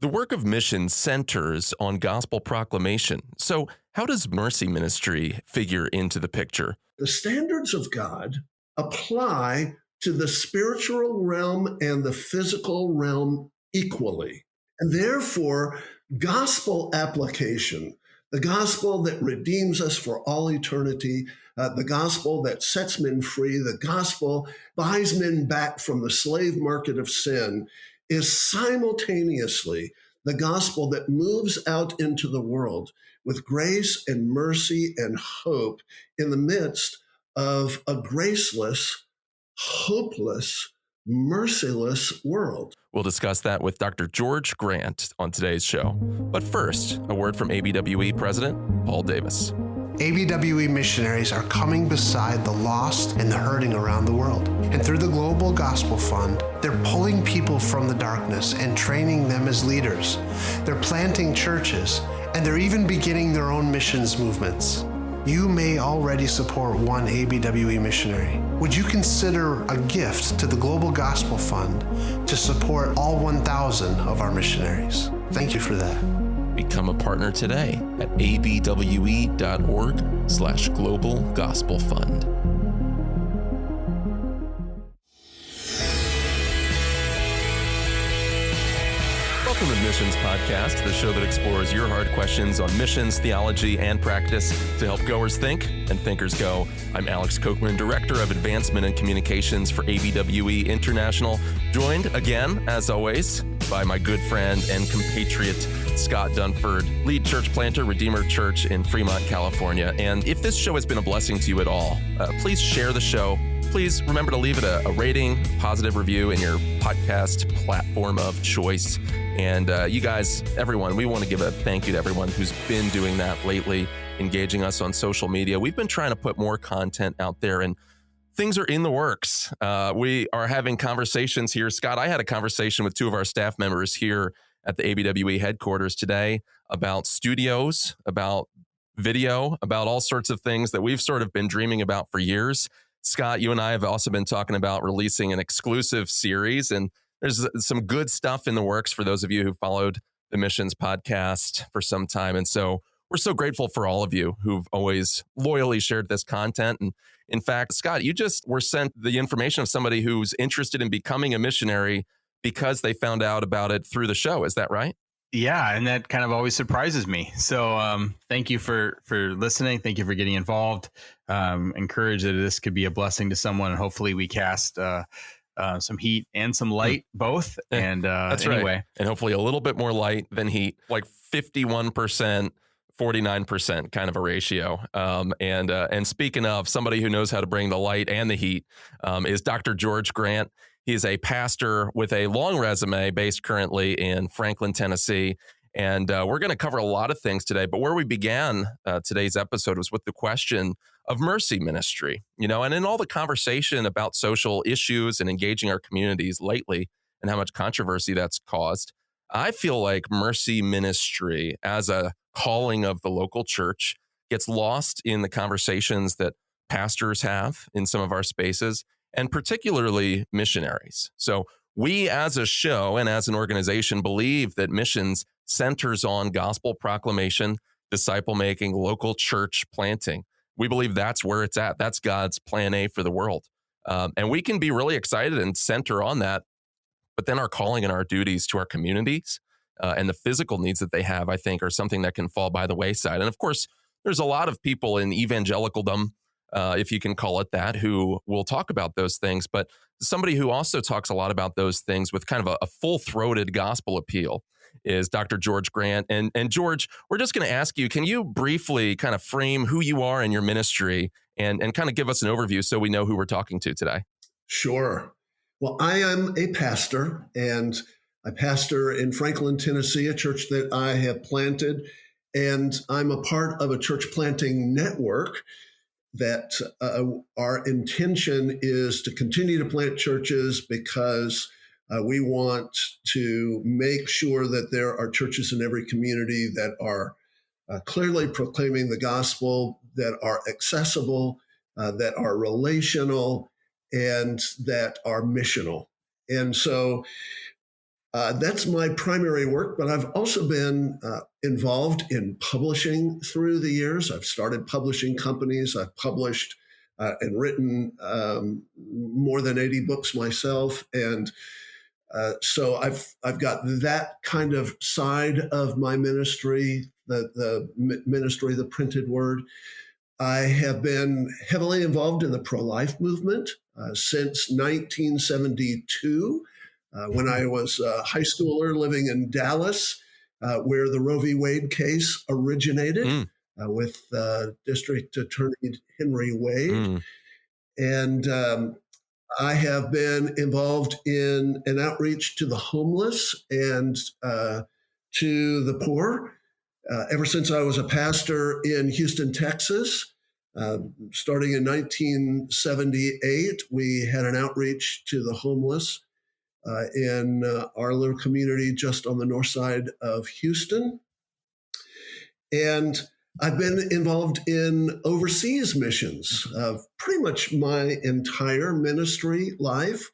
The work of mission centers on gospel proclamation. So, how does mercy ministry figure into the picture? The standards of God apply to the spiritual realm and the physical realm equally. And therefore, gospel application, the gospel that redeems us for all eternity, the gospel that sets men free, the gospel buys men back from the slave market of sin, is simultaneously the gospel that moves out into the world with grace and mercy and hope in the midst of a graceless, hopeless, merciless world. We'll discuss that with Dr. George Grant on today's show. But first, a word from ABWE President Paul Davis. ABWE missionaries are coming beside the lost and the hurting around the world. And through the Global Gospel Fund, they're pulling people from the darkness and training them as leaders. They're planting churches, and they're even beginning their own missions movements. You may already support one ABWE missionary. Would you consider a gift to the Global Gospel Fund to support all 1,000 of our missionaries? Thank you for that. Become a partner today at abwe.org/Global Gospel Fund. Welcome to the Missions Podcast, the show that explores your hard questions on missions, theology, and practice to help goers think and thinkers go. I'm Alex Kochman, Director of Advancement and Communications for ABWE International, joined again, as always, by my good friend and compatriot, Scott Dunford, lead church planter, Redeemer Church in Fremont, California. And if this show has been a blessing to you at all, please share the show. Please remember to leave it a rating, positive review in your podcast platform of choice. And you guys, everyone, we want to give a thank you to everyone who's been doing that lately, engaging us on social media. We've been trying to put more content out there, and things are in the works. We are having conversations here. Scott, I had a conversation with two of our staff members here at the ABWE headquarters today about studios, about video, about all sorts of things that we've sort of been dreaming about for years. Scott, you and I have also been talking about releasing an exclusive series, and there's some good stuff in the works for those of you who followed the Missions Podcast for some time. And so we're so grateful for all of you who've always loyally shared this content. And in fact, Scott, you just were sent the information of somebody who's interested in becoming a missionary because they found out about it through the show. Is that right? Yeah, and that kind of always surprises me. So thank you for listening. Thank you for getting involved. Encourage that this could be a blessing to someone, and hopefully we cast some heat and some light, both. And that's anyway, right. And hopefully a little bit more light than heat, like 51%, 49% kind of a ratio. And speaking of somebody who knows how to bring the light and the heat, is Dr. George Grant. He is a pastor with a long resume based currently in Franklin, Tennessee. And we're going to cover a lot of things today. But where we began today's episode was with the question of mercy ministry, and in all the conversation about social issues and engaging our communities lately and how much controversy that's caused. I feel like mercy ministry as a calling of the local church gets lost in the conversations that pastors have in some of our spaces, and particularly missionaries. So we as a show and as an organization believe that missions centers on gospel proclamation, disciple making, local church planting. We believe that's where it's at. That's God's plan A for the world. And we can be really excited and center on that. But then our calling and our duties to our communities and the physical needs that they have, I think, are something that can fall by the wayside. And of course, there's a lot of people in evangelicaldom, if you can call it that, who will talk about those things. But somebody who also talks a lot about those things with kind of a full-throated gospel appeal is Dr. George Grant. And George, we're just going to ask you, can you briefly kind of frame who you are in your ministry and kind of give us an overview so we know who we're talking to today? Sure. Well, I am a pastor, and I pastor in Franklin, Tennessee, a church that I have planted, and I'm a part of a church planting network that our intention is to continue to plant churches because we want to make sure that there are churches in every community that are clearly proclaiming the gospel, that are accessible, that are relational, and that are missional. And so That's my primary work, but I've also been involved in publishing through the years. I've started publishing companies. I've published and written more than 80 books myself, and so I've got that kind of side of my ministry, the ministry, the printed word. I have been heavily involved in the pro-life movement since 1972, when I was a high schooler living in Dallas, where the Roe v. Wade case originated with District Attorney Henry Wade. And I have been involved in an outreach to the homeless and to the poor ever since I was a pastor in Houston, Texas. Starting in 1978, we had an outreach to the homeless in our little community just on the north side of Houston. And I've been involved in overseas missions pretty much my entire ministry life.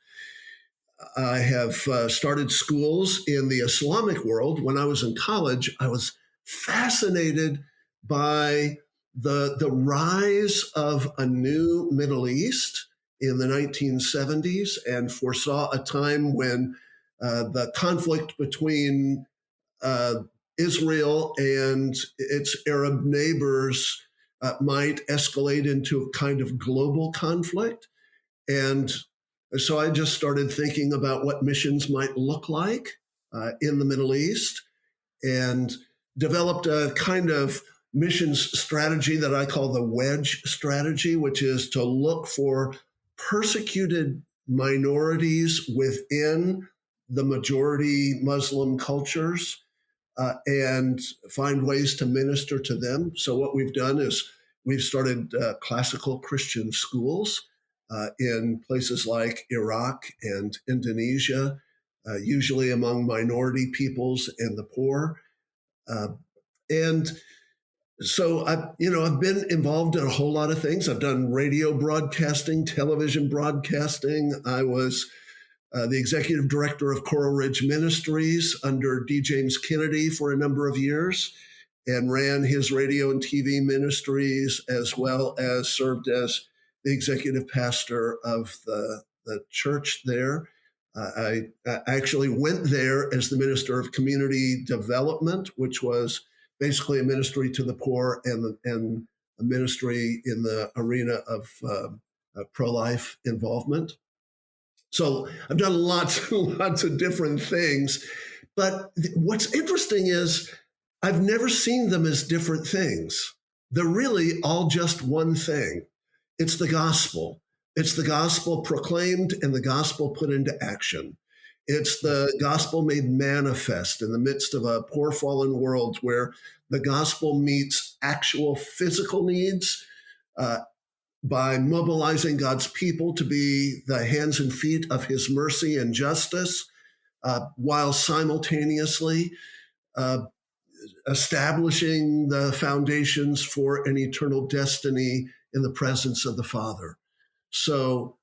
I have started schools in the Islamic world. When I was in college, I was fascinated by the rise of a new Middle East in the 1970s and foresaw a time when the conflict between Israel and its Arab neighbors might escalate into a kind of global conflict. And so I just started thinking about what missions might look like in the Middle East and developed a kind of missions strategy that I call the Wedge Strategy, which is to look for persecuted minorities within the majority Muslim cultures and find ways to minister to them. So what we've done is we've started classical Christian schools in places like Iraq and Indonesia, usually among minority peoples and the poor. And so I've been involved in a whole lot of things. I've done radio broadcasting, television broadcasting. I was the executive director of Coral Ridge Ministries under D. James Kennedy for a number of years and ran his radio and TV ministries, as well as served as the executive pastor of the church there. I actually went there as the minister of community development, which was basically a ministry to the poor and a ministry in the arena of pro-life involvement. So I've done lots and lots of different things. But what's interesting is I've never seen them as different things. They're really all just one thing. It's the gospel. It's the gospel proclaimed and the gospel put into action. It's the gospel made manifest in the midst of a poor, fallen world where the gospel meets actual physical needs by mobilizing God's people to be the hands and feet of his mercy and justice, while simultaneously establishing the foundations for an eternal destiny in the presence of the Father. So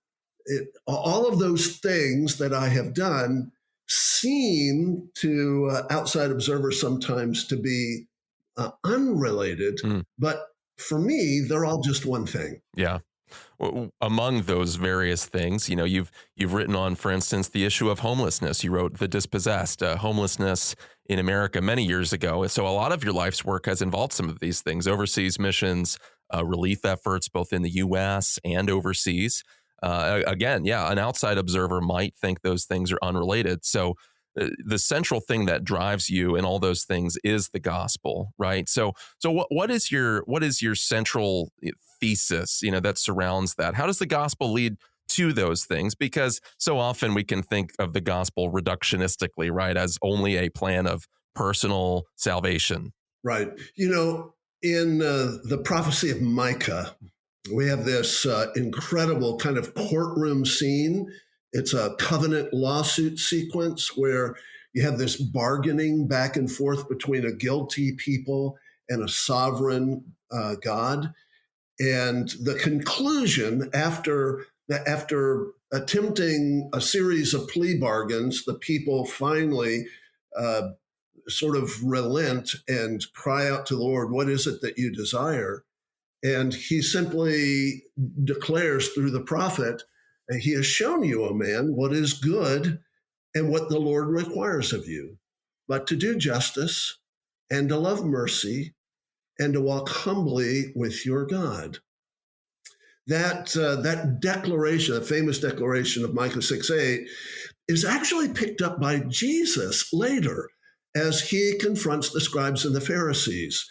all of those things that I have done seem to outside observers sometimes to be unrelated, but for me, they're all just one thing. Yeah. Among those various things, you've written on, for instance, the issue of homelessness. You wrote The Dispossessed, homelessness in America many years ago. So a lot of your life's work has involved some of these things: overseas missions, relief efforts, both in the U.S. and overseas. Again, an outside observer might think those things are unrelated. So the central thing that drives you in all those things is the gospel, right? So what is your central thesis, that surrounds that? How does the gospel lead to those things? Because so often we can think of the gospel reductionistically, right, as only a plan of personal salvation. Right. In the prophecy of Micah, we have this incredible kind of courtroom scene. It's a covenant lawsuit sequence where you have this bargaining back and forth between a guilty people and a sovereign God. And the conclusion after attempting a series of plea bargains, the people finally sort of relent and cry out to the Lord, "What is it that you desire?" And he simply declares through the prophet, "He has shown you, O man, what is good and what the Lord requires of you, but to do justice and to love mercy and to walk humbly with your God." That declaration, that famous declaration of Micah 6:8, is actually picked up by Jesus later as he confronts the scribes and the Pharisees.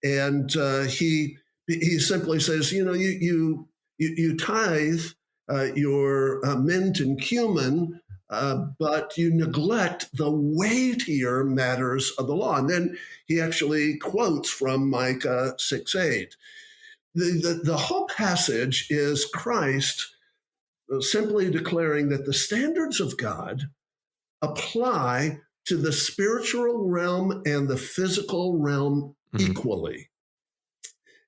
And he simply says, you tithe your mint and cumin, but you neglect the weightier matters of the law. And then he actually quotes from Micah 6:8. The whole passage is Christ simply declaring that the standards of God apply to the spiritual realm and the physical realm equally.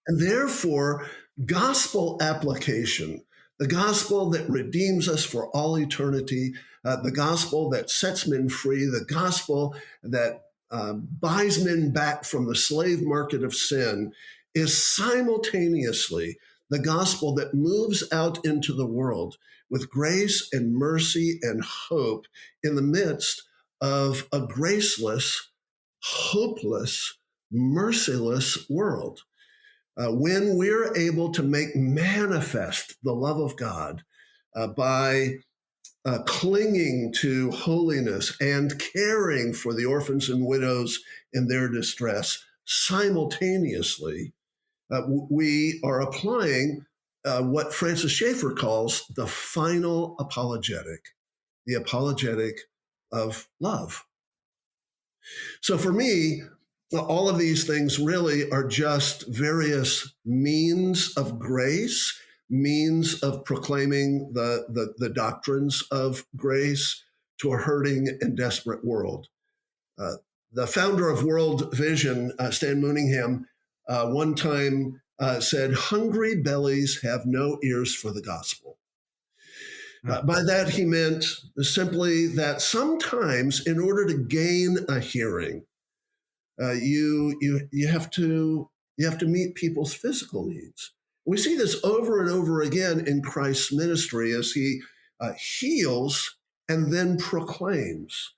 And therefore, gospel application, the gospel that redeems us for all eternity, the gospel that sets men free, the gospel that buys men back from the slave market of sin, is simultaneously the gospel that moves out into the world with grace and mercy and hope in the midst of a graceless, hopeless, merciless world. When we're able to make manifest the love of God by clinging to holiness and caring for the orphans and widows in their distress simultaneously, we are applying what Francis Schaeffer calls the final apologetic, the apologetic of love. So for me, all of these things really are just various means of grace, means of proclaiming the doctrines of grace to a hurting and desperate world. The founder of World Vision, Stan Mooningham, one time said, "Hungry bellies have no ears for the gospel." By that, he meant simply that sometimes in order to gain a hearing, you have to meet people's physical needs. We see this over and over again in Christ's ministry as he heals and then proclaims.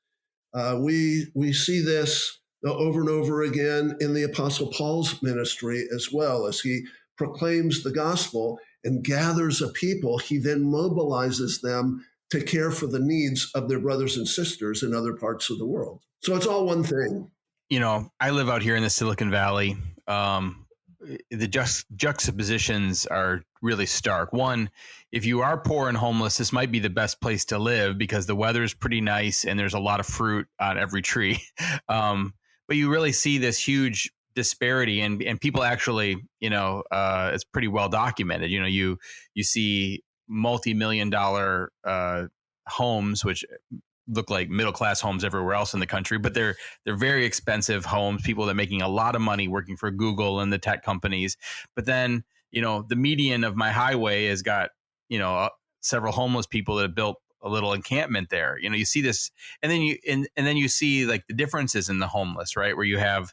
We see this over and over again in the Apostle Paul's ministry as well. As he proclaims the gospel and gathers a people, he then mobilizes them to care for the needs of their brothers and sisters in other parts of the world. So it's all one thing. I live out here in the Silicon Valley. The juxtapositions are really stark. One, if you are poor and homeless, this might be the best place to live because the weather is pretty nice and there's a lot of fruit on every tree. But you really see this huge disparity, and people actually, it's pretty well documented. You see multi-million-dollar homes, which look like middle-class homes everywhere else in the country, but they're very expensive homes, people that are making a lot of money working for Google and the tech companies. But then, the median of my highway has got, several homeless people that have built a little encampment there. You see this, and then you see like the differences in the homeless, right? Where you have,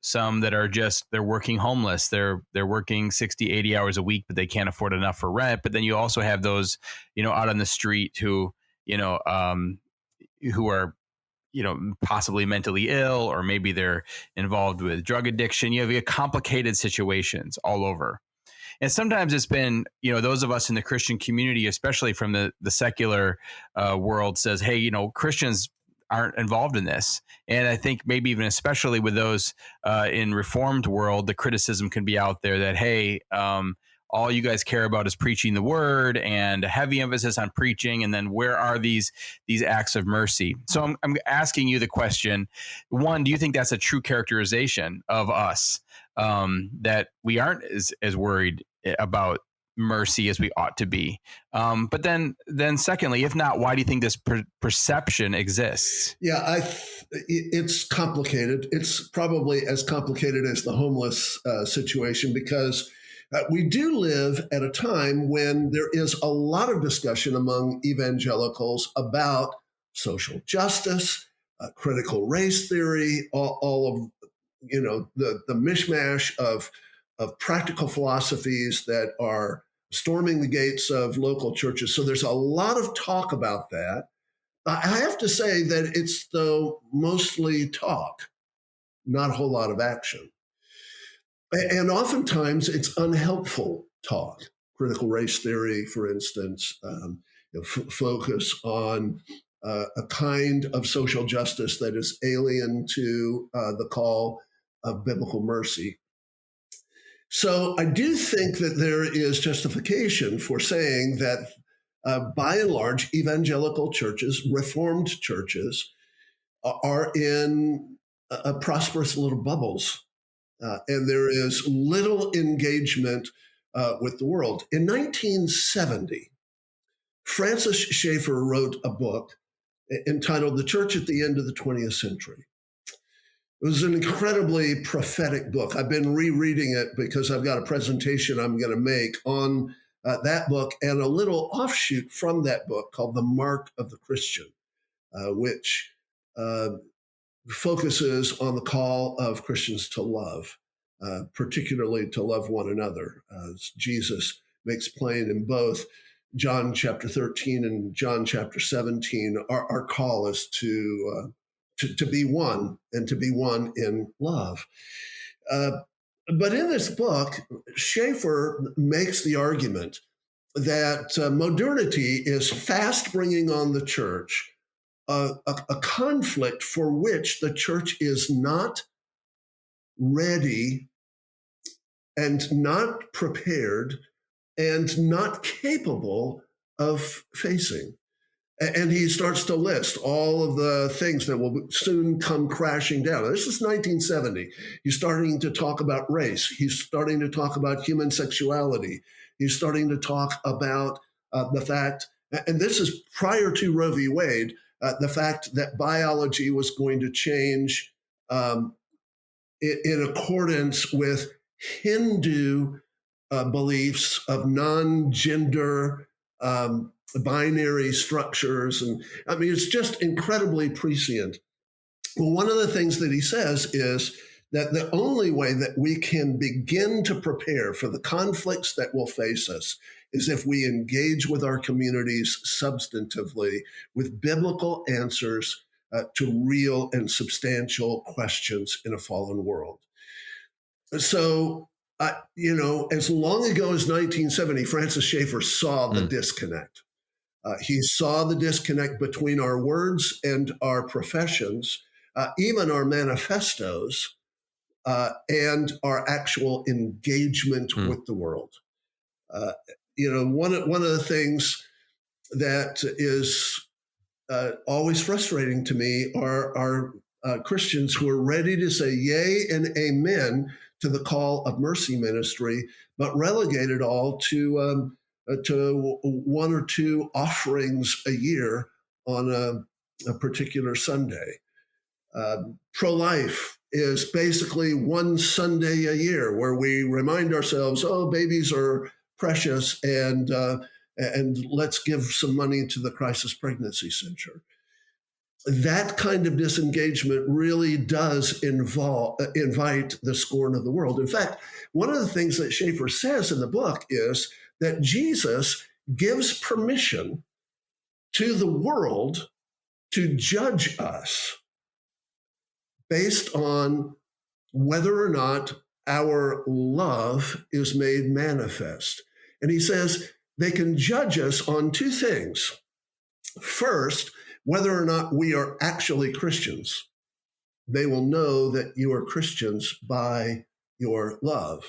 some that are they're working homeless. They're working 60, 80 hours a week, but they can't afford enough for rent. But then you also have those, out on the street who are, possibly mentally ill, or maybe they're involved with drug addiction. You have complicated situations all over. And sometimes it's been, those of us in the Christian community, especially from the secular world, says, hey, Christians aren't involved in this. And I think maybe even especially with those in Reformed world, the criticism can be out there that, hey, all you guys care about is preaching the word and a heavy emphasis on preaching. And then where are these acts of mercy? So I'm asking you the question, one, do you think that's a true characterization of us, that we aren't as worried about mercy as we ought to be? But then secondly, if not, why do you think this perception exists? Yeah, it's complicated. It's probably as complicated as the homeless situation, because We do live at a time when there is a lot of discussion among evangelicals about social justice, critical race theory, all of the mishmash of practical philosophies that are storming the gates of local churches. So there's a lot of talk about that. I have to say that it's though mostly talk, not a whole lot of action. And oftentimes it's unhelpful talk. Critical race theory, for instance, focus on a kind of social justice that is alien to the call of biblical mercy. So I do think that there is justification for saying that by and large, evangelical churches, Reformed churches, are in prosperous little bubbles. And there is little engagement with the world. In 1970, Francis Schaeffer wrote a book entitled The Church at the End of the 20th Century. It was an incredibly prophetic book. I've been rereading it because I've got a presentation I'm going to make on that book and a little offshoot from that book called The Mark of the Christian, which focuses on the call of Christians to love, particularly to love one another. As Jesus makes plain in both John chapter 13 and John chapter 17, our call is to be one and to be one in love. But in this book, Schaeffer makes the argument that modernity is fast bringing on the church a conflict for which the church is not ready and not prepared and not capable of facing. And he starts to list all of the things that will soon come crashing down. This is 1970. He's starting to talk about race. He's starting to talk about human sexuality. He's starting to talk about the fact, and this is prior to Roe v. Wade, the fact that biology was going to change in accordance with Hindu beliefs of non-gender binary structures. And I mean, it's just incredibly prescient. Well, one of the things that he says is that the only way that we can begin to prepare for the conflicts that will face us is if we engage with our communities substantively with biblical answers to real and substantial questions in a fallen world. So, as long ago as 1970, Francis Schaeffer saw the disconnect. He saw the disconnect between our words and our professions, even our manifestos, and our actual engagement with the world. One of the things that is always frustrating to me are Christians who are ready to say yay and amen to the call of mercy ministry, but relegate it all to one or two offerings a year on a particular Sunday. Pro-life is basically one Sunday a year where we remind ourselves, oh, babies are precious, and let's give some money to the Crisis Pregnancy Center. That kind of disengagement really does invite the scorn of the world. In fact, one of the things that Schaeffer says in the book is that Jesus gives permission to the world to judge us based on whether or not our love is made manifest. And he says they can judge us on two things. First, whether or not we are actually Christians. They will know that you are Christians by your love.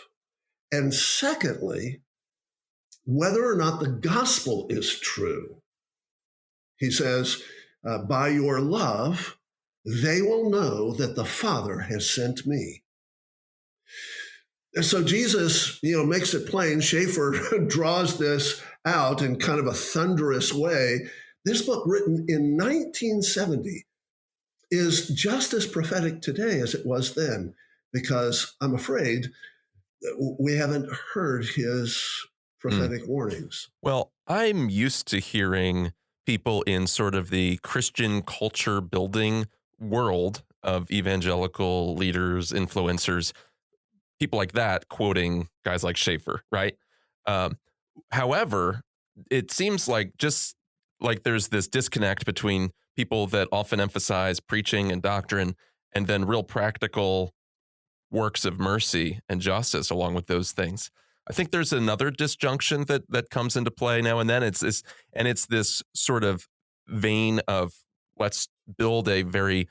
And secondly, whether or not the gospel is true. He says, by your love, they will know that the Father has sent me. And so Jesus, makes it plain. Schaeffer draws this out in kind of a thunderous way. This book, written in 1970, is just as prophetic today as it was then, because I'm afraid we haven't heard his Mm. prophetic warnings. Well, I'm used to hearing people in sort of the Christian culture building world of evangelical leaders, influencers, people like that quoting guys like Schaefer, right? Um, However, it seems like just like there's this disconnect between people that often emphasize preaching and doctrine and then real practical works of mercy and justice along with those things. I think there's another disjunction that comes into play now and then. It's this sort of vein of let's build a very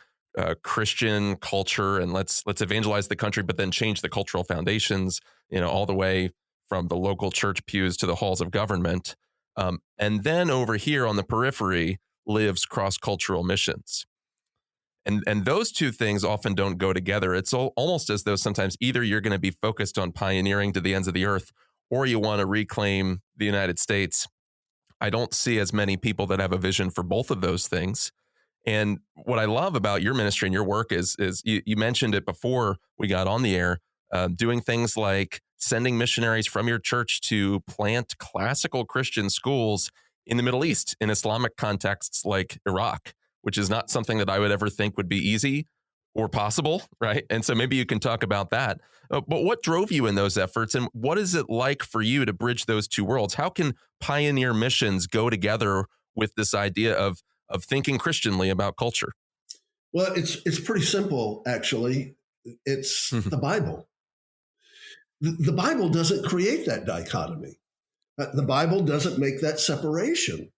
Christian culture and let's evangelize the country, but then change the cultural foundations, all the way from the local church pews to the halls of government. And then over here on the periphery lives cross cultural missions. And those two things often don't go together. It's almost as though sometimes either you're going to be focused on pioneering to the ends of the earth or you want to reclaim the United States. I don't see as many people that have a vision for both of those things. And what I love about your ministry and your work is you mentioned it before we got on the air, doing things like sending missionaries from your church to plant classical Christian schools in the Middle East in Islamic contexts like Iraq, which is not something that I would ever think would be easy or possible, right? And so maybe you can talk about that. But what drove you in those efforts, and what is it like for you to bridge those two worlds? How can pioneer missions go together with this idea of thinking Christianly about culture? Well, it's pretty simple, actually. It's the Bible. The Bible doesn't create that dichotomy. The Bible doesn't make that separation.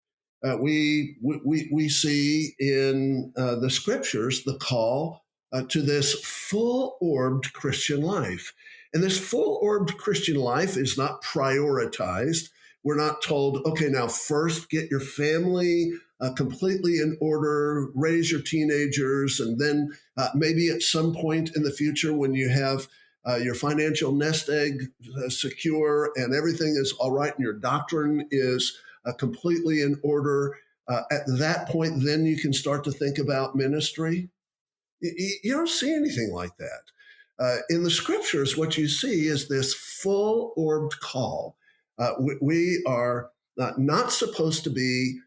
We see in the scriptures the call to this full-orbed Christian life. And this full-orbed Christian life is not prioritized. We're not told, okay, now first get your family completely in order, raise your teenagers, and then maybe at some point in the future when you have your financial nest egg secure and everything is all right and your doctrine is completely in order, at that point, then you can start to think about ministry. You don't see anything like that. In the scriptures, what you see is this full-orbed call. We are not supposed to be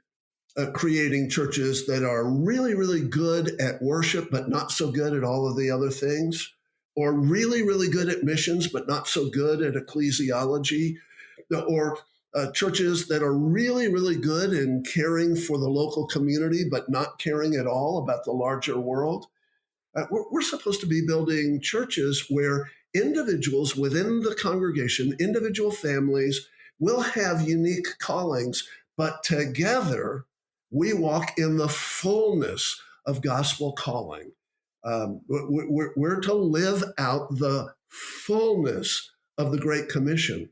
creating churches that are really, really good at worship, but not so good at all of the other things, or really, really good at missions, but not so good at ecclesiology, or churches that are really, really good in caring for the local community, but not caring at all about the larger world. We're supposed to be building churches where individuals within the congregation, individual families, will have unique callings, but together we walk in the fullness of gospel calling. We're to live out the fullness of the Great Commission,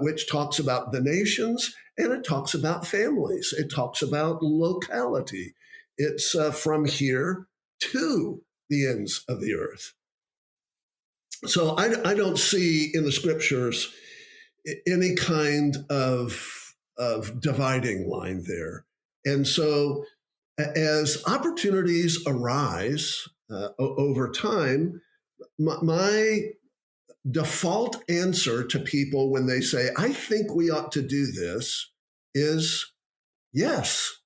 which talks about the nations and it talks about families. It talks about locality. It's from here to the ends of the earth. So I don't see in the scriptures any kind of dividing line there. And so as opportunities arise over time, my default answer to people when they say, I think we ought to do this, is yes.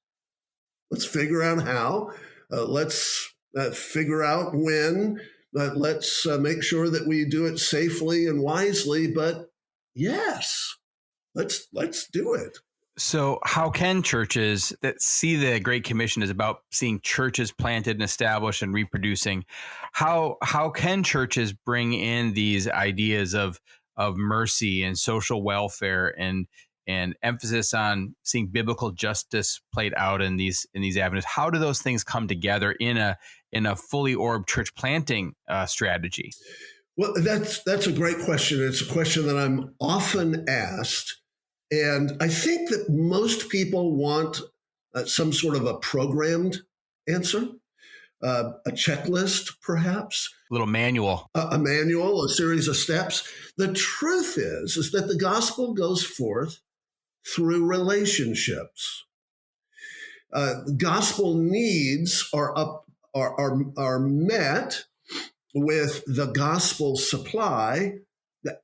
Let's figure out how. Let's figure out when. Let's make sure that we do it safely and wisely. But yes, let's do it. So how can churches that see the Great Commission is about seeing churches planted and established and reproducing, how can churches bring in these ideas of mercy and social welfare and emphasis on seeing biblical justice played out in these avenues? How do those things come together in a fully orbed church planting strategy? Well, that's a great question. It's a question that I'm often asked. And I think that most people want some sort of a programmed answer, a checklist, perhaps. A little manual. A manual, a series of steps. The truth is that the gospel goes forth through relationships. Gospel needs are met with the gospel supply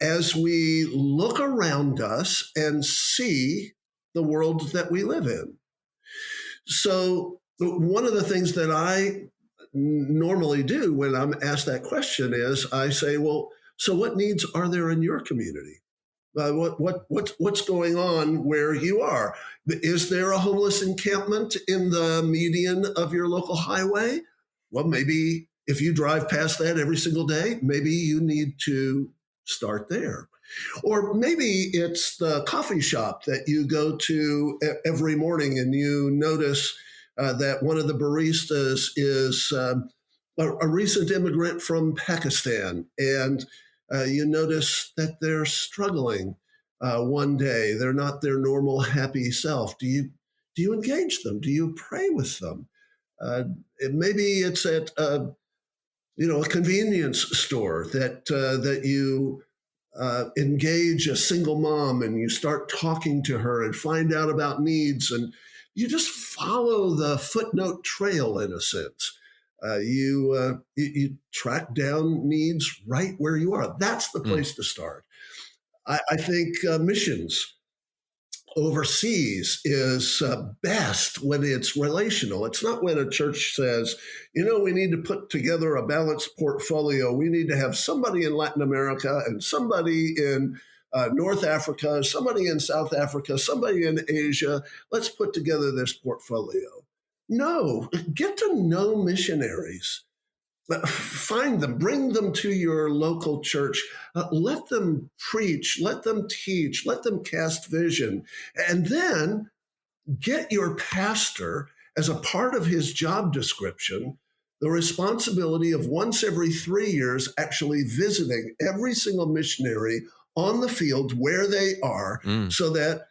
as we look around us and see the world that we live in. So one of the things that I normally do when I'm asked that question is I say, well, so what needs are there in your community? What's going on where you are? Is there a homeless encampment in the median of your local highway? Well, maybe if you drive past that every single day, maybe you need to start there. Or maybe it's the coffee shop that you go to every morning and you notice that one of the baristas is a recent immigrant from Pakistan, and you notice that they're struggling one day. They're not their normal happy self. Do you engage them? Do you pray with them? Maybe it's at a convenience store that you engage a single mom and you start talking to her and find out about needs, and you just follow the footnote trail in a sense. You track down needs right where you are. That's the place to start. I think missions overseas is best when it's relational. It's not when a church says, we need to put together a balanced portfolio. We need to have somebody in Latin America and somebody in North Africa, somebody in South Africa, somebody in Asia. Let's put together this portfolio. No, get to know missionaries. Find them, bring them to your local church. Let them preach, let them teach, let them cast vision. And then get your pastor, as a part of his job description, the responsibility of once every 3 years actually visiting every single missionary on the field where they are so that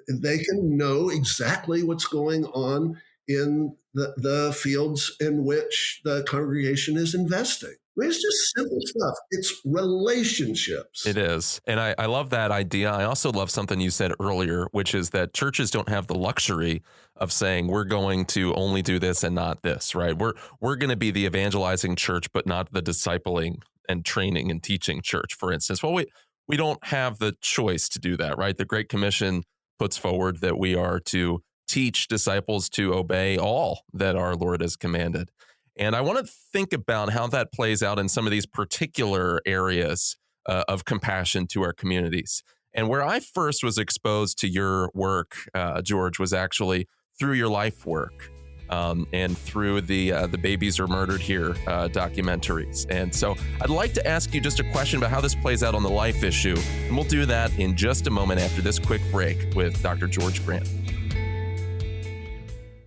they can know exactly what's going on in the fields in which the congregation is investing. I mean, it's just simple stuff. It's relationships. It is. And I love that idea. I also love something you said earlier, which is that churches don't have the luxury of saying we're going to only do this and not this, right? We're going to be the evangelizing church, but not the discipling and training and teaching church, for instance. Well, we don't have the choice to do that, right? The Great Commission puts forward that we are to teach disciples to obey all that our Lord has commanded. And I want to think about how that plays out in some of these particular areas of compassion to our communities. And where I first was exposed to your work, George, was actually through your life work and through the Babies Are Murdered Here documentaries. And so I'd like to ask you just a question about how this plays out on the life issue. And we'll do that in just a moment after this quick break with Dr. George Grant.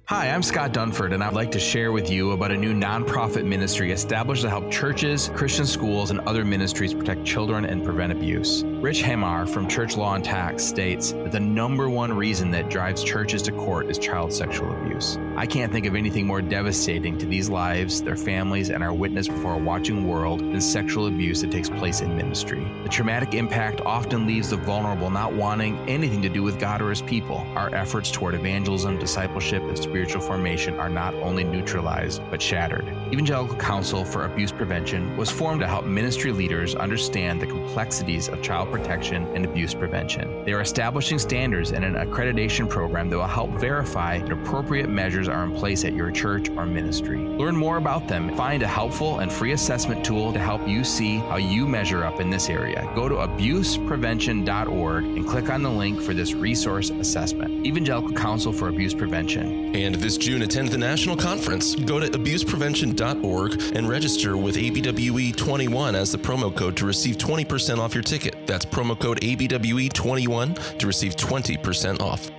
Hi, I'm Scott Dunford, and I'd like to share with you about a new nonprofit ministry established to help churches, Christian schools, and other ministries protect children and prevent abuse. Rich Hamar from Church Law and Tax states that the number one reason that drives churches to court is child sexual abuse. I can't think of anything more devastating to these lives, their families, and our witness before a watching world than sexual abuse that takes place in ministry. The traumatic impact often leaves the vulnerable not wanting anything to do with God or His people. Our efforts toward evangelism, discipleship, and spiritual formation are not only neutralized, but shattered. Evangelical Counsel for Abuse Prevention was formed to help ministry leaders understand the complexities of child protection and abuse prevention. They are establishing standards and an accreditation program that will help verify that appropriate measures are in place at your church or ministry. Learn more about them. Find a helpful and free assessment tool to help you see how you measure up in this area. Go to abuseprevention.org and click on the link for this resource assessment. Evangelical Counsel for Abuse Prevention. And this June, attend the national conference. Go to abuseprevention.org and register with ABWE21 as the promo code to receive 20% off your ticket. That's promo code ABWE21 to receive 20% off.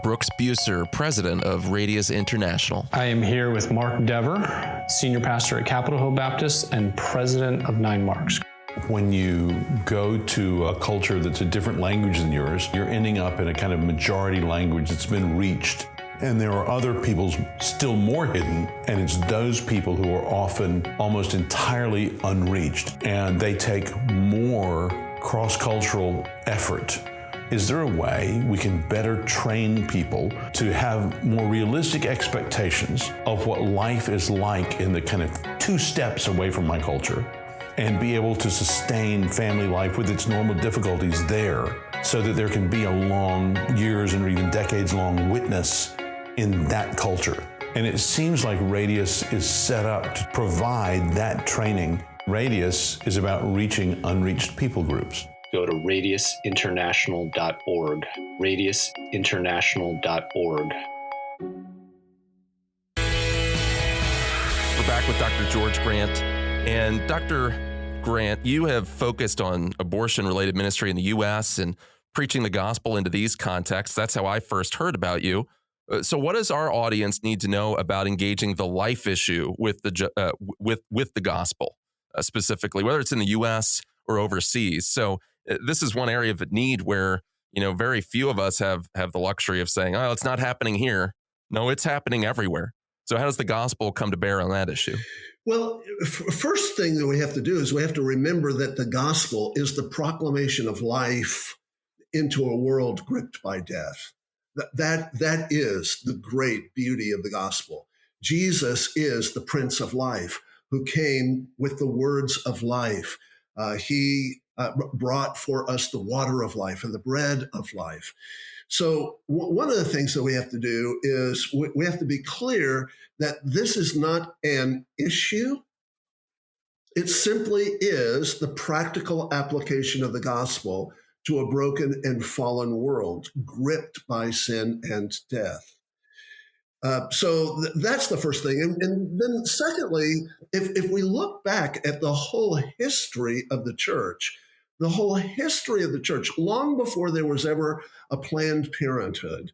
Brooks Buser, president of Radius International. I am here with Mark Dever, senior pastor at Capitol Hill Baptist and president of 9 Marks. When you go to a culture that's a different language than yours, you're ending up in a kind of majority language that's been reached. And there are other peoples still more hidden, and it's those people who are often almost entirely unreached, and they take more cross-cultural effort. Is there a way we can better train people to have more realistic expectations of what life is like in the kind of 2 steps away from my culture? and be able to sustain family life with its normal difficulties there, so that there can be a long years and even decades long witness in that culture. And it seems like Radius is set up to provide that training. Radius is about reaching unreached people groups. Go to radiusinternational.org, radiusinternational.org. We're back with Dr. George Grant. And Dr. Grant, you have focused on abortion-related ministry in the U.S. and preaching the gospel into these contexts. That's how I first heard about you. So what does our audience need to know about engaging the life issue with the with the gospel, specifically, whether it's in the U.S. or overseas? So this is one area of need where, very few of us have the luxury of saying, oh, it's not happening here. No, it's happening everywhere. So how does the gospel come to bear on that issue? Well, first thing that we have to do is we have to remember that the gospel is the proclamation of life into a world gripped by death. That is the great beauty of the gospel. Jesus is the Prince of Life who came with the words of life. He brought for us the water of life and the bread of life. So one of the things that we have to do is we have to be clear that this is not an issue. It simply is the practical application of the gospel to a broken and fallen world gripped by sin and death. So that's the first thing. And then secondly, if we look back at the whole history of the church, long before there was ever a Planned Parenthood,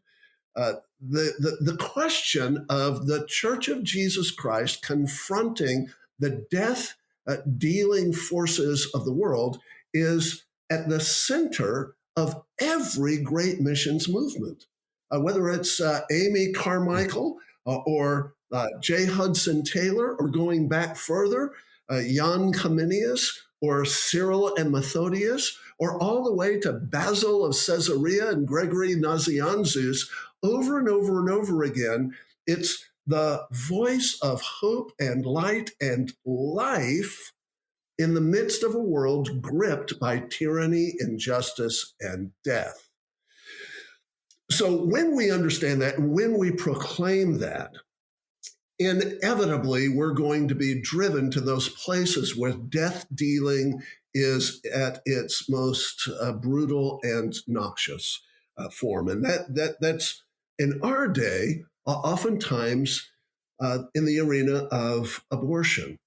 the question of the Church of Jesus Christ confronting the death-dealing forces of the world is at the center of every great missions movement. Whether it's Amy Carmichael or J. Hudson Taylor, or going back further, Jan Comenius or Cyril and Methodius, or all the way to Basil of Caesarea and Gregory Nazianzus, over and over and over again, it's the voice of hope and light and life in the midst of a world gripped by tyranny, injustice, and death. So when we understand that, and when we proclaim that, inevitably we're going to be driven to those places where death dealing is at its most brutal and noxious form. And that's in our day, oftentimes in the arena of abortion.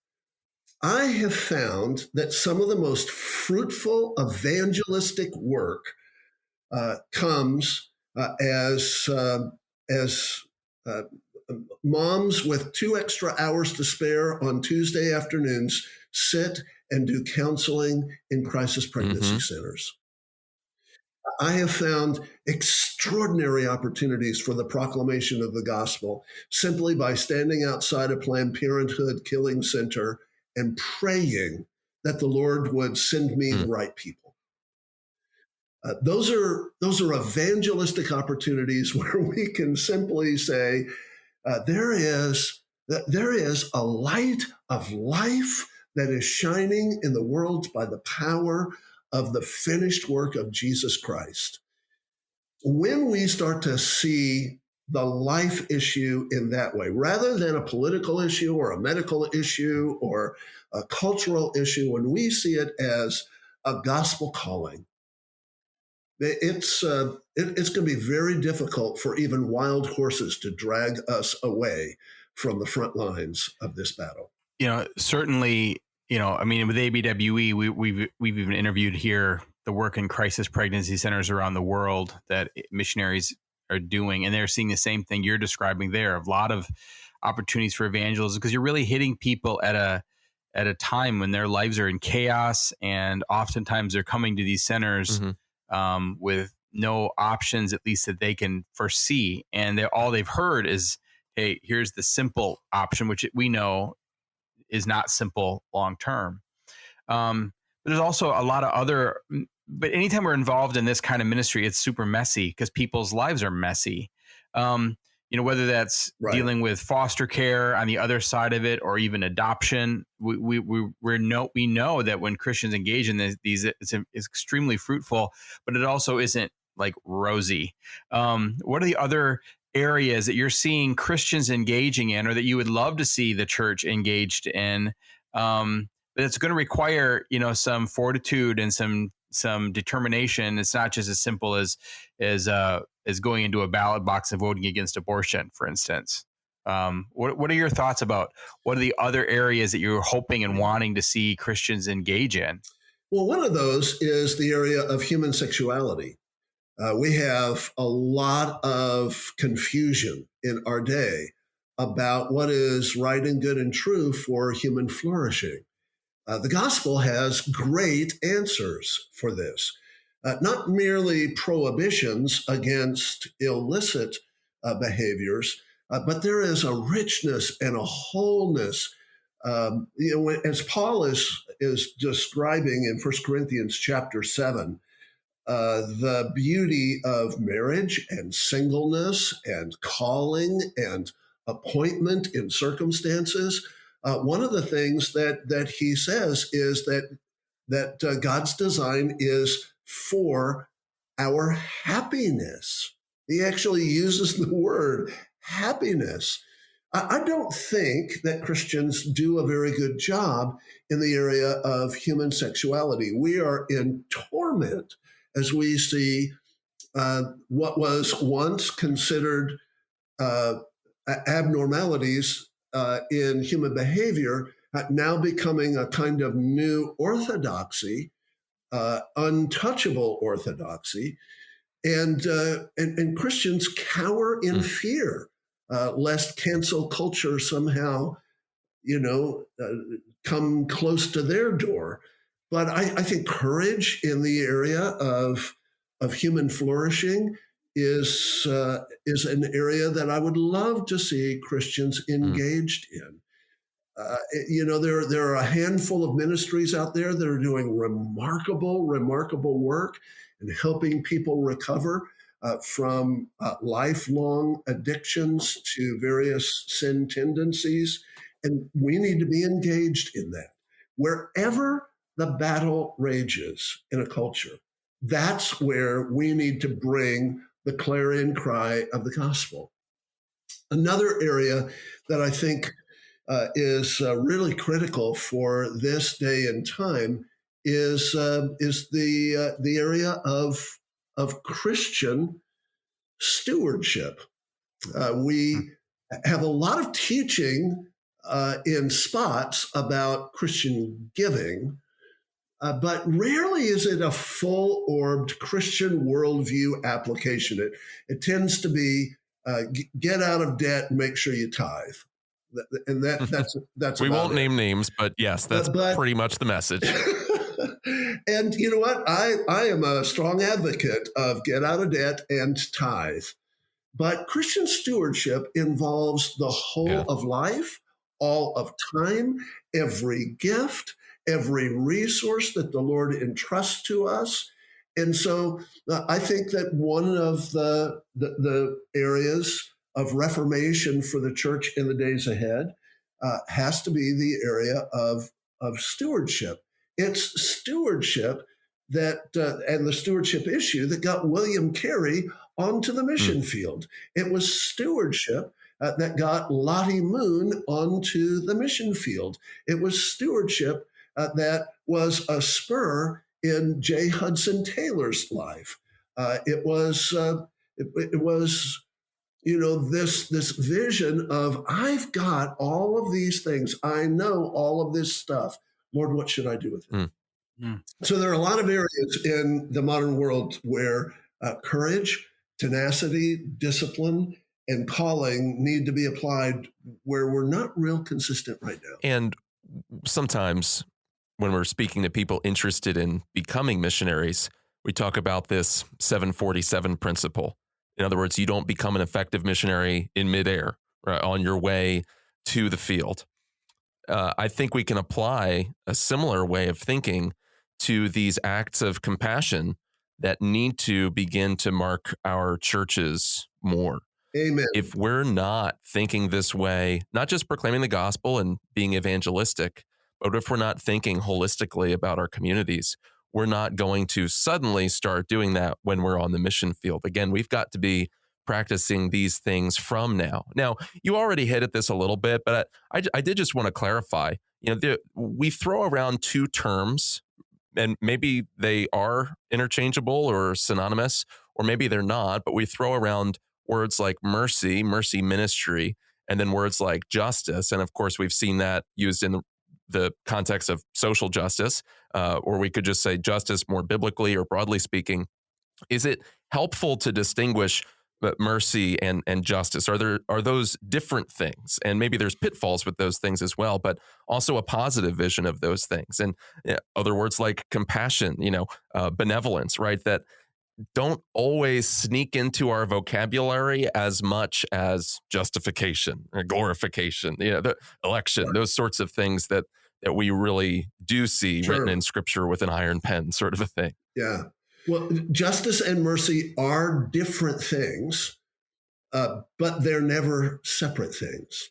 I have found that some of the most fruitful evangelistic work comes as moms with 2 extra hours to spare on Tuesday afternoons sit and do counseling in crisis pregnancy centers. I have found extraordinary opportunities for the proclamation of the gospel simply by standing outside a Planned Parenthood killing center and praying that the Lord would send me the right people. Those are evangelistic opportunities where we can simply say, there is a light of life that is shining in the world by the power of the finished work of Jesus Christ. When we start to see the life issue in that way, rather than a political issue or a medical issue or a cultural issue, when we see it as a gospel calling, it's going to be very difficult for even wild horses to drag us away from the front lines of this battle. Certainly, with ABWE, we've even interviewed here the work in crisis pregnancy centers around the world that missionaries are doing, and they're seeing the same thing you're describing there, a lot of opportunities for evangelism, because you're really hitting people at a time when their lives are in chaos, and oftentimes they're coming to these centers with no options, at least that they can foresee, and all they've heard is, hey, here's the simple option, which we know is not simple long term. But there's also a lot of other. But anytime we're involved in this kind of ministry, it's super messy because people's lives are messy. whether that's Right. dealing with foster care on the other side of it, or even adoption. We know that when Christians engage in these, it's extremely fruitful, but it also isn't like rosy. What are the other areas that you're seeing Christians engaging in, or that you would love to see the church engaged in? But it's going to require, some fortitude and some determination. It's not just as simple as going into a ballot box and voting against abortion, for instance. What are your thoughts about what are the other areas that you're hoping and wanting to see Christians engage in? Well, one of those is the area of human sexuality. We have a lot of confusion in our day about what is right and good and true for human flourishing. The gospel has great answers for this, not merely prohibitions against illicit behaviors, but there is a richness and a wholeness. As Paul is describing in 1 Corinthians chapter 7, the beauty of marriage and singleness and calling and appointment in circumstances. One of the things that he says is that God's design is for our happiness. He actually uses the word happiness. I don't think that Christians do a very good job in the area of human sexuality. We are in torment as we see what was once considered abnormalities in human behavior now becoming a kind of new orthodoxy, untouchable orthodoxy, and Christians cower in fear lest cancel culture somehow, come close to their door. But I think courage in the area of human flourishing is an area that I would love to see Christians engaged in. There are a handful of ministries out there that are doing remarkable work and helping people recover from lifelong addictions to various sin tendencies. And we need to be engaged in that. Wherever the battle rages in a culture, that's where we need to bring the clarion cry of the gospel. Another area that I think is really critical for this day and time is the area of Christian stewardship. We have a lot of teaching in spots about Christian giving, but rarely is it a full-orbed Christian worldview application. It tends to be get out of debt and make sure you tithe. And that's we about won't it. name names, but yes, that's pretty much the message. And you know what? I am a strong advocate of get out of debt and tithe. But Christian stewardship involves the whole of life, all of time, every gift, every resource that the Lord entrusts to us. And so I think that one of the areas of reformation for the church in the days ahead has to be the area of stewardship. It's stewardship that and the stewardship issue that got William Carey onto the mission field. It was stewardship that got Lottie Moon onto the mission field. It was stewardship that was a spur in J. Hudson Taylor's life. It was this vision of, I've got all of these things. I know all of this stuff. Lord, what should I do with it? So there are a lot of areas in the modern world where courage, tenacity, discipline, and calling need to be applied where we're not real consistent right now. And sometimes when we're speaking to people interested in becoming missionaries, we talk about this 747 principle. In other words, you don't become an effective missionary in midair, right, on your way to the field. I think we can apply a similar way of thinking to these acts of compassion that need to begin to mark our churches more. Amen. If we're not thinking this way, not just proclaiming the gospel and being evangelistic, but if we're not thinking holistically about our communities, we're not going to suddenly start doing that when we're on the mission field. Again, we've got to be practicing these things from now. Now, you already hit at this a little bit, but I did just want to clarify. We throw around two terms, and maybe they are interchangeable or synonymous, or maybe they're not, but we throw around words like mercy ministry, and then words like justice. And of course, we've seen that used in the context of social justice, or we could just say justice more biblically or broadly speaking. Is it helpful to distinguish mercy and justice? Are those different things? And maybe there's pitfalls with those things as well, but also a positive vision of those things. And other words like compassion, benevolence, right? That don't always sneak into our vocabulary as much as justification or glorification, the election, those sorts of things that we really do see written in Scripture with an iron pen, sort of a thing. Yeah. Well, justice and mercy are different things, but they're never separate things.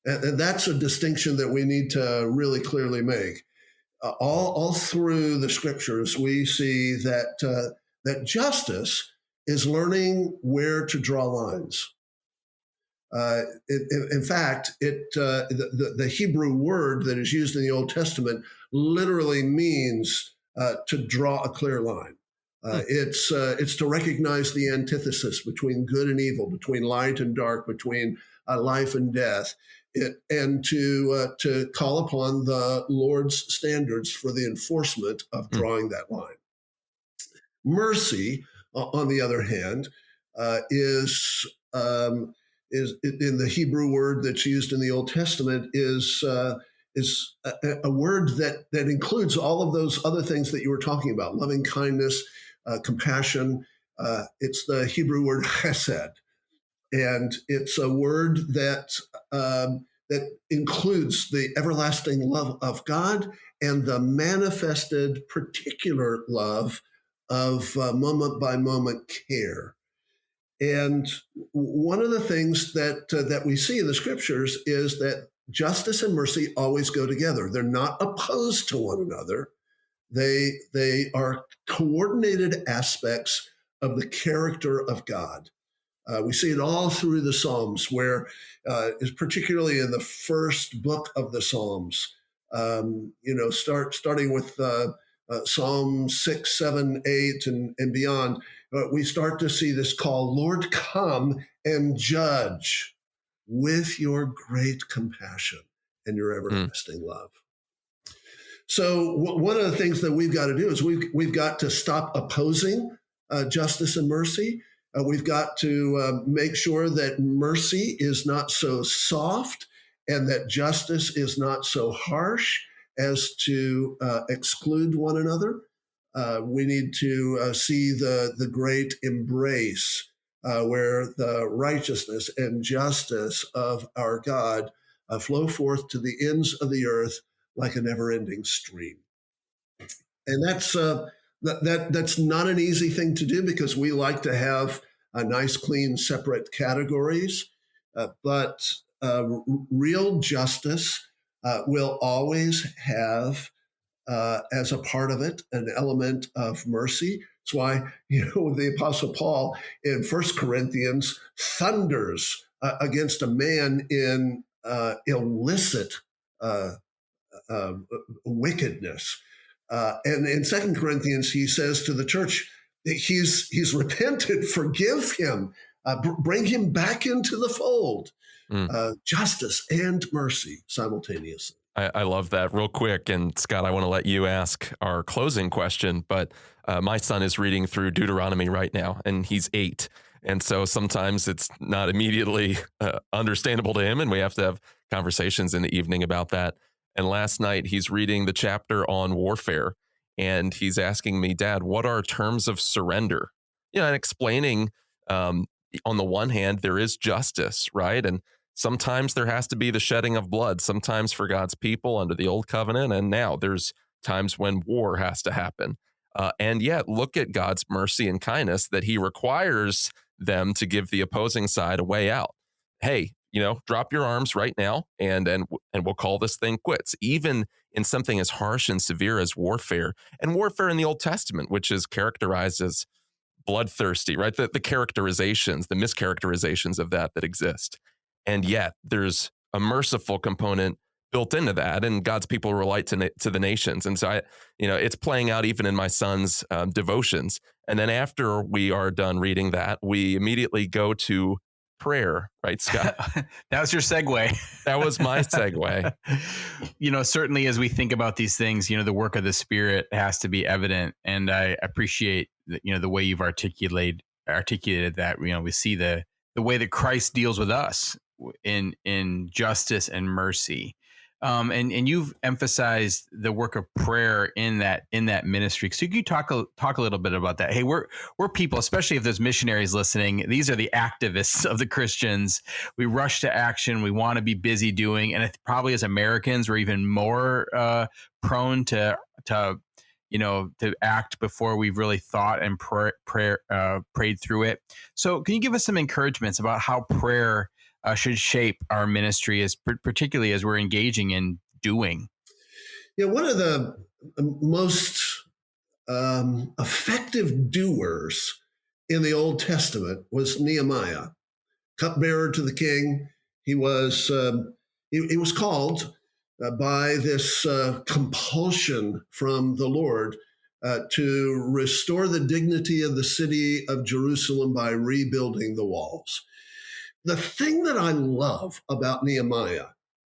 And that's a distinction that we need to really clearly make. All through the Scriptures, we see that justice is learning where to draw lines. In fact, the Hebrew word that is used in the Old Testament literally means to draw a clear line. It's to recognize the antithesis between good and evil, between light and dark, between life and death, and to call upon the Lord's standards for the enforcement of drawing that line. Mercy, on the other hand, is in the Hebrew word that's used in the Old Testament is a word that includes all of those other things that you were talking about: loving kindness, compassion. It's the Hebrew word chesed, and it's a word that includes the everlasting love of God and the manifested particular love of moment by moment care. And one of the things that we see in the Scriptures is that justice and mercy always go together. They're not opposed to one another. They are coordinated aspects of the character of God. We see it all through the Psalms, where, particularly in the first book of the Psalms, starting with Psalm 6, 7, 8, and beyond, we start to see this call: Lord, come and judge with your great compassion and your everlasting love. So one of the things that we've got to do is we've got to stop opposing justice and mercy. We've got to make sure that mercy is not so soft and that justice is not so harsh as to exclude one another. We need to see the great embrace where the righteousness and justice of our God flow forth to the ends of the earth like a never-ending stream. And that's not an easy thing to do, because we like to have nice, clean, separate categories. But real justice will always have, as a part of it, an element of mercy. That's why, the Apostle Paul in 1 Corinthians thunders against a man in illicit wickedness. And in 2 Corinthians, he says to the church, he's repented, forgive him, bring him back into the fold. Justice and mercy simultaneously. I love that. Real quick, and Scott, I want to let you ask our closing question, but my son is reading through Deuteronomy right now, and he's 8. And so sometimes it's not immediately understandable to him, and we have to have conversations in the evening about that. And last night, he's reading the chapter on warfare, and he's asking me, Dad, what are terms of surrender? And explaining, on the one hand, there is justice, right? And sometimes there has to be the shedding of blood, sometimes for God's people under the old covenant. And now there's times when war has to happen. And yet look at God's mercy and kindness, that he requires them to give the opposing side a way out. Hey, drop your arms right now, and we'll call this thing quits. Even in something as harsh and severe as warfare, and warfare in the Old Testament, which is characterized as bloodthirsty, right? The characterizations, the mischaracterizations of that exist. And yet there's a merciful component built into that, and God's people relate to the nations. And so it's playing out even in my son's devotions. And then after we are done reading that, we immediately go to prayer, right, Scott? That was your segue. That was my segue. Certainly as we think about these things, the work of the Spirit has to be evident. And I appreciate the way you've articulated that. We see the way that Christ deals with us in justice and mercy. And you've emphasized the work of prayer in that ministry. So can you talk a little bit about that? Hey, we're people, especially if there's missionaries listening. These are the activists of the Christians. We rush to action. We want to be busy doing, and probably as Americans, we're even more prone to act before we've really thought and prayed through it. So can you give us some encouragements about how prayer should shape our ministry, particularly as we're engaging in doing? Yeah, one of the most effective doers in the Old Testament was Nehemiah, cupbearer to the king. He was called by this compulsion from the Lord to restore the dignity of the city of Jerusalem by rebuilding the walls. The thing that I love about Nehemiah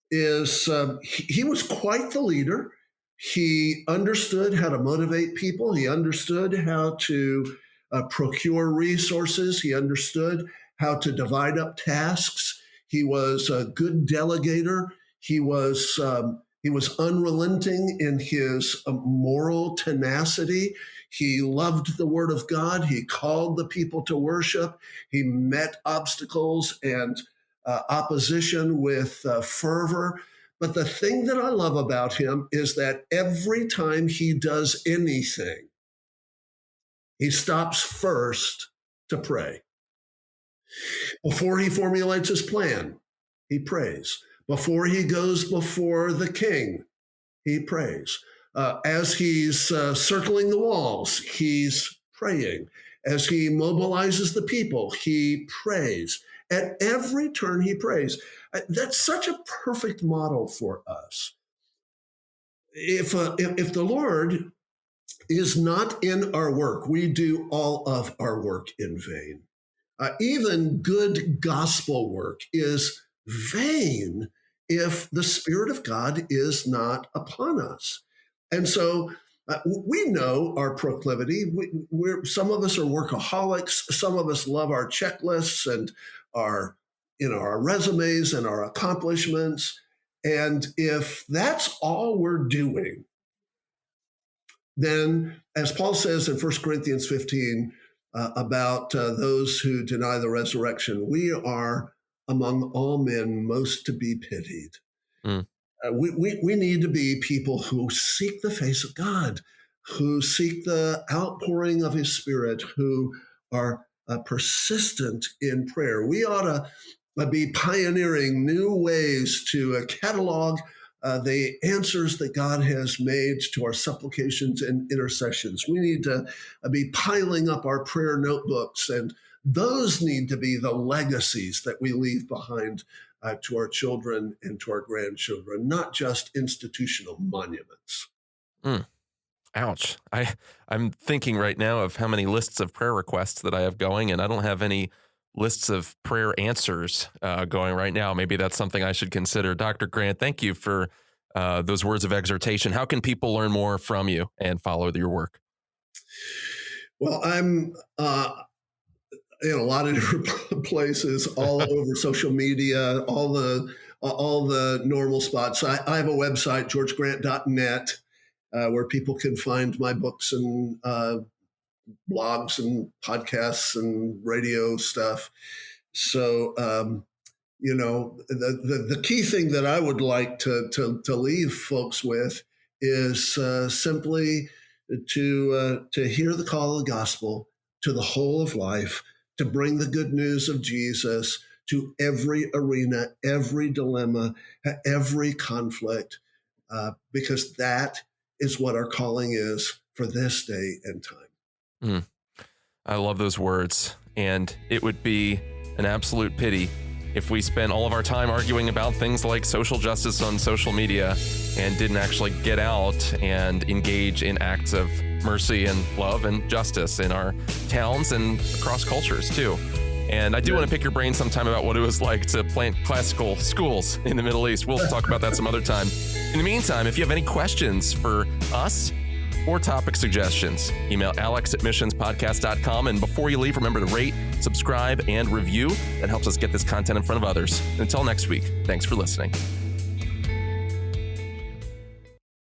is he was quite the leader. He understood how to motivate people. He understood how to procure resources. He understood how to divide up tasks. He was a good delegator. He was unrelenting in his moral tenacity. He loved the word of God. He called the people to worship. He met obstacles and opposition with fervor. But the thing that I love about him is that every time he does anything, he stops first to pray. Before he formulates his plan, he prays. Before he goes before the king, he prays. As he's circling the walls, he's praying. As he mobilizes the people, he prays. At every turn, he prays. That's such a perfect model for us. If the Lord is not in our work, we do all of our work in vain. Even good gospel work is vain if the Spirit of God is not upon us. And so we know our proclivity. Some of us are workaholics. Some of us love our checklists and our resumes and our accomplishments. And if that's all we're doing, then as Paul says in 1 Corinthians 15 about those who deny the resurrection, we are among all men most to be pitied. Mm. We need to be people who seek the face of God, who seek the outpouring of his Spirit, who are persistent in prayer. We ought to be pioneering new ways to catalog the answers that God has made to our supplications and intercessions. We need to be piling up our prayer notebooks, and those need to be the legacies that we leave behind to our children and to our grandchildren, not just institutional monuments. Mm. Ouch. I'm thinking right now of how many lists of prayer requests that I have going, and I don't have any lists of prayer answers going right now. Maybe that's something I should consider. Dr. Grant, thank you for those words of exhortation. How can people learn more from you and follow your work? Well, I'm in a lot of different places, all over social media, all the normal spots. I have a website, georgegrant.net, where people can find my books and blogs and podcasts and radio stuff. So, the key thing that I would like to leave folks with is simply to hear the call of the gospel to the whole of life, to bring the good news of Jesus to every arena, every dilemma, every conflict, because that is what our calling is for this day and time. I love those words. And it would be an absolute pity if we spent all of our time arguing about things like social justice on social media and didn't actually get out and engage in acts of mercy and love and justice in our towns and across cultures too. And I do want to pick your brain sometime about what it was like to plant classical schools in the Middle East. We'll talk about that some other time. In the meantime, if you have any questions for us or topic suggestions, email alex@missionspodcast.com. And before you leave, remember to rate, subscribe, and review. That helps us get this content in front of others. And until next week, thanks for listening.